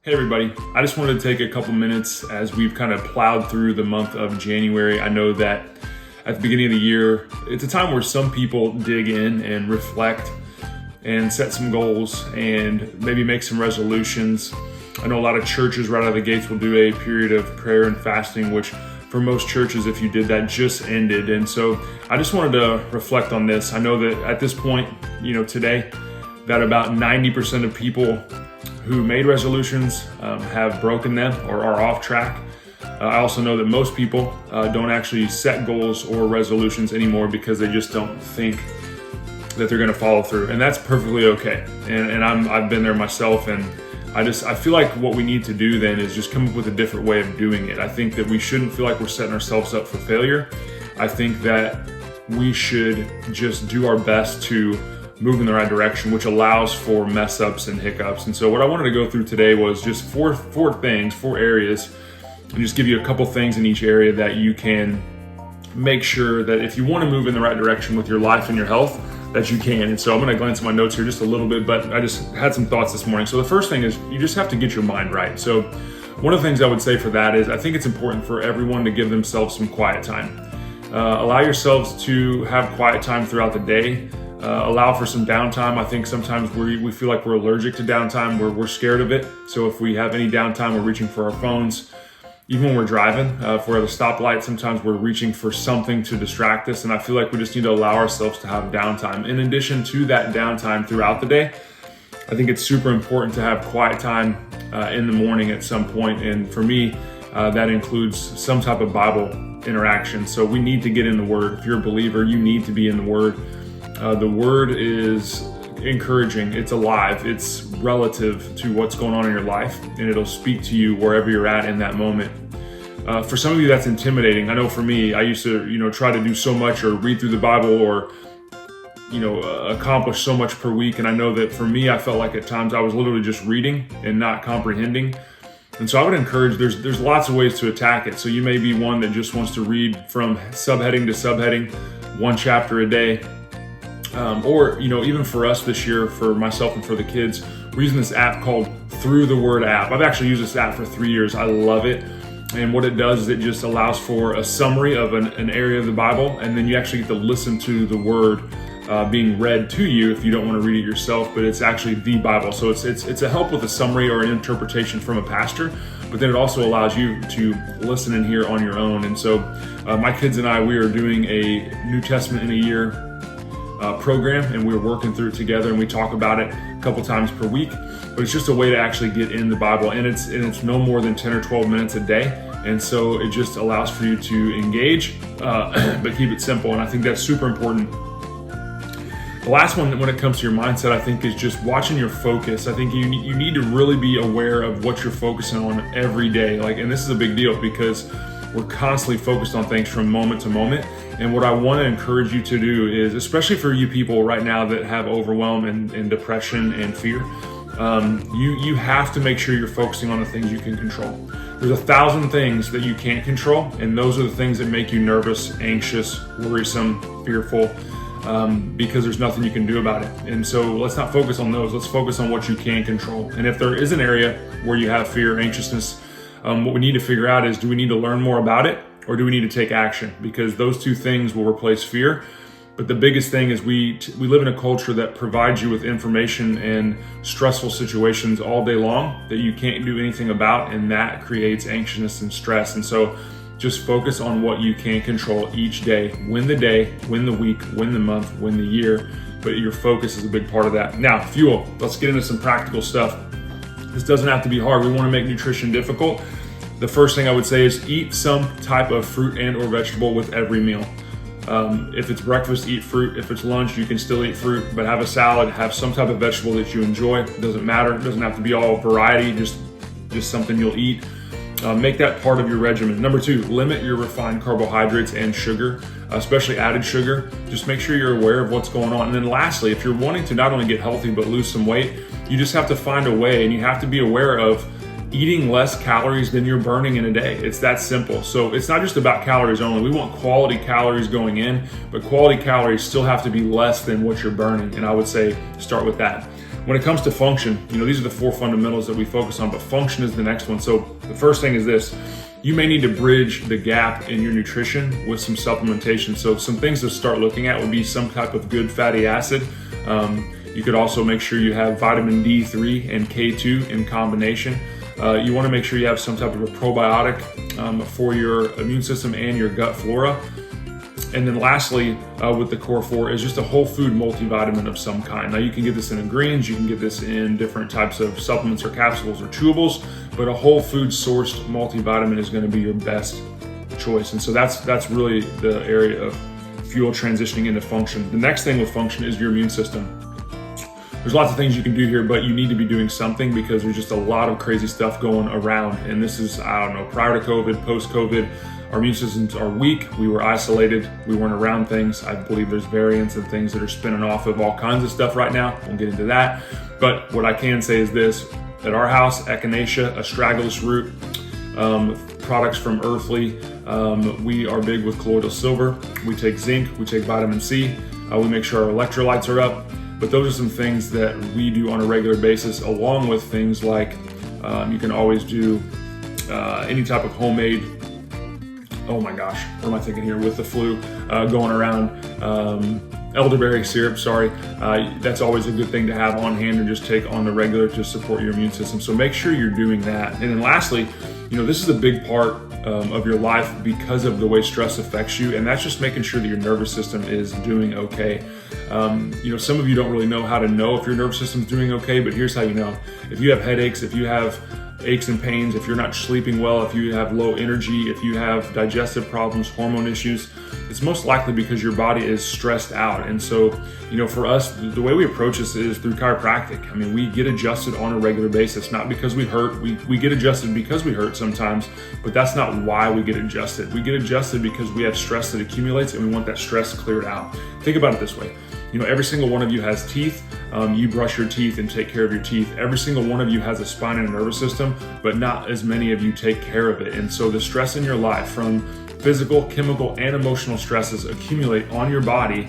Hey everybody, I just wanted to take a couple minutes as we've kind of plowed through the month of January. I know that at the beginning of the year, it's a time where some people dig in and reflect and set some goals and maybe make some resolutions. I know a lot of churches right out of the gates will do a period of prayer and fasting, which for most churches, if you did that, just ended. And so I just wanted to reflect on this. I know that at this point, today, that about 90% of people who made resolutions have broken them or are off track. I also know that most people don't actually set goals or resolutions anymore because they just don't think that they're going to follow through, and that's perfectly okay. And I've been there myself, and I feel like what we need to do then is just come up with a different way of doing it. I think that we shouldn't feel like we're setting ourselves up for failure. I think that we should just do our best to move in the right direction, which allows for mess ups and hiccups. And so what I wanted to go through today was just four areas, and just give you a couple things in each area that you can make sure that if you want to move in the right direction with your life and your health, that you can. And so I'm going to glance at my notes here just a little bit, but I just had some thoughts this morning. So the first thing is you just have to get your mind right. So one of the things I would say for that is I think it's important for everyone to give themselves some quiet time. Allow yourselves to have quiet time throughout the day. Allow for some downtime. I think sometimes we feel like we're allergic to downtime, we're scared of it. So if we have any downtime, we're reaching for our phones. Even when we're driving, if we're at a stoplight, sometimes we're reaching for something to distract us. And I feel like we just need to allow ourselves to have downtime. In addition to that downtime throughout the day, I think it's super important to have quiet time in the morning at some point. And for me, that includes some type of Bible interaction. So we need to get in the Word. If you're a believer, you need to be in the Word. The Word is encouraging, it's alive, it's relative to what's going on in your life, and it'll speak to you wherever you're at in that moment. For some of you, that's intimidating. I know for me, I used to, try to do so much or read through the Bible or, accomplish so much per week. And I know that for me, I felt like at times I was literally just reading and not comprehending. And so I would encourage, there's lots of ways to attack it. So you may be one that just wants to read from subheading to subheading, one chapter a day. Or even for us this year, for myself and for the kids, we're using this app called Through the Word app. I've actually used this app for 3 years. I love it. And what it does is it just allows for a summary of an area of the Bible, and then you actually get to listen to the Word being read to you if you don't want to read it yourself, but it's actually the Bible. So it's a help with a summary or an interpretation from a pastor, but then it also allows you to listen and hear on your own. And so my kids and I, we are doing a New Testament in a year program, and we're working through it together, and we talk about it a couple times per week. But it's just a way to actually get in the Bible, and it's no more than 10 or 12 minutes a day, and so it just allows for you to engage, but keep it simple. And I think that's super important. The last one, when it comes to your mindset, I think is just watching your focus. I think you need to really be aware of what you're focusing on every day. And this is a big deal because we're constantly focused on things from moment to moment. And what I want to encourage you to do is, especially for you people right now that have overwhelm and depression and fear, you have to make sure you're focusing on the things you can control. There's 1,000 things that you can't control, and those are the things that make you nervous, anxious, worrisome, fearful, because there's nothing you can do about it. And so let's not focus on those. Let's focus on what you can control. And if there is an area where you have fear, anxiousness, what we need to figure out is, do we need to learn more about it, or do we need to take action? Because those two things will replace fear. But the biggest thing is we live in a culture that provides you with information and stressful situations all day long that you can't do anything about, and that creates anxiousness and stress. And so just focus on what you can control each day. Win the day, win the week, win the month, win the year. But your focus is a big part of that. Now, fuel. Let's get into some practical stuff. This doesn't have to be hard. We want to make nutrition difficult. The first thing I would say is eat some type of fruit and or vegetable with every meal. If it's breakfast, eat fruit. If it's lunch, you can still eat fruit, but have a salad, have some type of vegetable that you enjoy. It doesn't matter. It doesn't have to be all variety, just something you'll eat. Make that part of your regimen. Number 2, limit your refined carbohydrates and sugar, especially added sugar. Just make sure you're aware of what's going on. And then lastly, if you're wanting to not only get healthy, but lose some weight, you just have to find a way, and you have to be aware of eating less calories than you're burning in a day. It's that simple. So it's not just about calories only. We want quality calories going in, but quality calories still have to be less than what you're burning. And I would say start with that. When it comes to function, these are the 4 fundamentals that we focus on, but function is the next one. So the first thing is this: you may need to bridge the gap in your nutrition with some supplementation. So some things to start looking at would be some type of good fatty acid. You could also make sure you have vitamin D3 and K2 in combination. You want to make sure you have some type of a probiotic for your immune system and your gut flora. And then lastly, with the core 4 is just a whole food multivitamin of some kind. Now you can get this in greens, you can get this in different types of supplements or capsules or chewables, but a whole food sourced multivitamin is going to be your best choice. And so that's really the area of fuel transitioning into function. The next thing with function is your immune system. There's lots of things you can do here, but you need to be doing something because there's just a lot of crazy stuff going around. And this is, prior to COVID, post-COVID, our immune systems are weak. We were isolated. We weren't around things. I believe there's variants and things that are spinning off of all kinds of stuff right now. Won't get into that. But what I can say is this: at our house, echinacea, astragalus root, products from Earthly. We are big with colloidal silver. We take zinc. We take vitamin C. We make sure our electrolytes are up. But those are some things that we do on a regular basis, along with things like you can always do any type of homemade, oh my gosh, what am I thinking here with the flu going around? Elderberry syrup, that's always a good thing to have on hand and just take on the regular to support your immune system. So make sure you're doing that. And then lastly, this is a big part of your life because of the way stress affects you, and that's just making sure that your nervous system is doing okay. Some of you don't really know how to know if your nervous system is doing okay, but here's how you know. If you have headaches, if you have aches and pains, if you're not sleeping well, if you have low energy, if you have digestive problems, hormone issues, it's most likely because your body is stressed out. And so, for us, the way we approach this is through chiropractic. We get adjusted on a regular basis, not because we hurt. We get adjusted because we hurt sometimes, but that's not why we get adjusted. We get adjusted because we have stress that accumulates and we want that stress cleared out. Think about it this way. Every single one of you has teeth. You brush your teeth and take care of your teeth. Every single one of you has a spine and a nervous system, but not as many of you take care of it. And so the stress in your life from physical, chemical, and emotional stresses accumulate on your body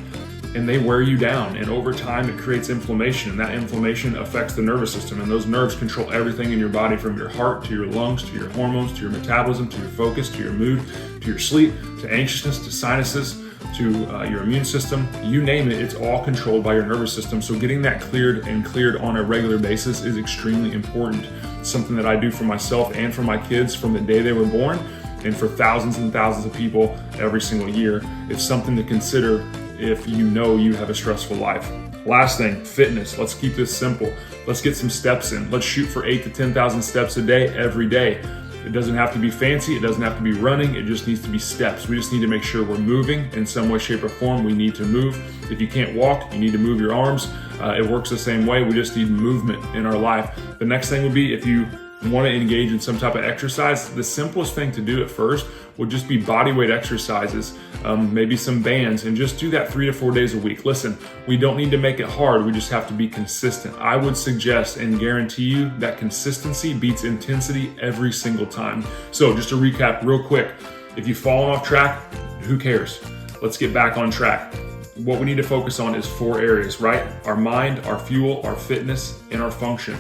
and they wear you down. And over time, it creates inflammation, and that inflammation affects the nervous system. And those nerves control everything in your body, from your heart to your lungs, to your hormones, to your metabolism, to your focus, to your mood, to your sleep, to anxiousness, to sinuses, to your immune system, you name it, it's all controlled by your nervous system. So getting that cleared on a regular basis is extremely important. It's something that I do for myself and for my kids from the day they were born, and for thousands and thousands of people every single year. It's something to consider if you know you have a stressful life. Last thing, fitness. Let's keep this simple. Let's get some steps in. Let's shoot for 8,000 to 10,000 steps a day, every day. It doesn't have to be fancy. It doesn't have to be running. It just needs to be steps. We just need to make sure we're moving in some way, shape, or form. We need to move. If you can't walk, you need to move your arms. It works the same way. We just need movement in our life. The next thing would be, if you want to engage in some type of exercise, the simplest thing to do at first would just be body weight exercises, maybe some bands, and just do that 3 to 4 days a week. Listen, we don't need to make it hard. We just have to be consistent. I would suggest and guarantee you that consistency beats intensity every single time. So just to recap real quick, if you've fallen off track, who cares? Let's get back on track. What we need to focus on is 4 areas, right? Our mind, our fuel, our fitness, and our function.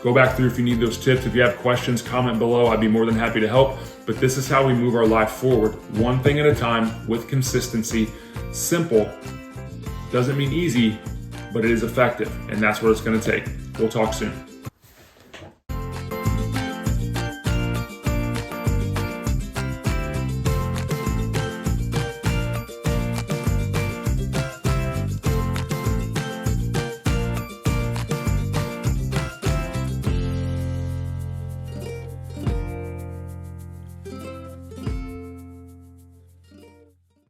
Go back through if you need those tips. If you have questions, comment below. I'd be more than happy to help. But this is how we move our life forward, one thing at a time, with consistency. Simple. Doesn't mean easy, but it is effective. And that's what it's going to take. We'll talk soon.